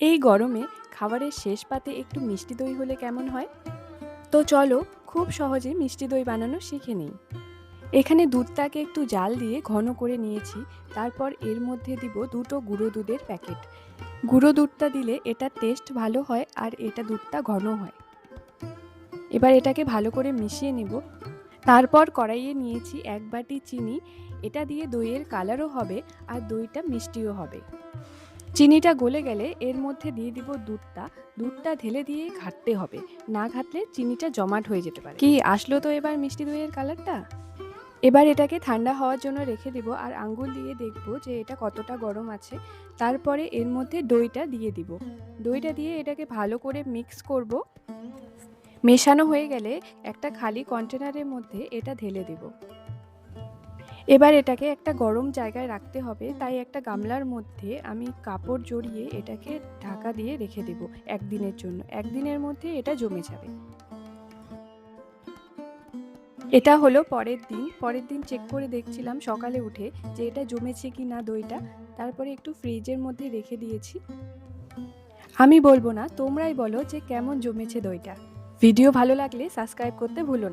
এই গরমে খাবারের শেষ পাতে একটু মিষ্টি দই হলে কেমন হয়? তো চলো খুব সহজে মিষ্টি দই বানানো শিখে নিই। এখানে দুধটাকে একটু জাল দিয়ে ঘন করে নিয়েছি। তারপর এর মধ্যে দিব দুটো গুঁড়ো দুধের প্যাকেট। গুঁড়ো দুধটা দিলে এটার টেস্ট ভালো হয় আর এটা দুধটা ঘন হয়। এবার এটাকে ভালো করে মিশিয়ে নেব। তারপর কড়াইয়ে নিয়েছি 1 বাটি চিনি। এটা দিয়ে দইয়ের কালারও হবে আর দইটা মিষ্টিও হবে। চিনিটা গলে গেলে এর মধ্যে দিয়ে দিব দুধটা। দুধটা ঢেলে দিয়ে ঘাঁটতে হবে। না ঘাঁটলে চিনিটা জমাট হয়ে যেতে পারে। কি আসলো তো এবার মিষ্টি দইয়ের কালারটা? এবার এটাকে ঠান্ডা হওয়ার জন্য রেখে দিব আর আঙ্গুল দিয়ে দেখব যে এটা কতটা গরম আছে। তারপরে এর মধ্যে দইটা দিয়ে দিব। দইটা দিয়ে এটাকে ভালো করে মিক্স করব। মেশানো হয়ে গেলে একটা খালি কন্টেনারের মধ্যে এটা ঢেলে দেব। এবার এটাকে একটা গরম জায়গায় রাখতে হবে, তাই একটা গামলার মধ্যে আমি কাপড় জড়িয়ে এটাকে ঢাকা দিয়ে রেখে দেব একদিনের জন্য। একদিনের মধ্যে এটা জমে যাবে। এটা হলো পরের দিন চেক করে দেখছিলাম সকালে উঠে যে এটা জমেছে কি না দইটা। তারপরে একটু ফ্রিজের মধ্যে রেখে দিয়েছি। আমি বলবো না, তোমরাই বলো যে কেমন জমেছে দইটা। ভিডিও ভালো লাগলে সাবস্ক্রাইব করতে ভুলো না।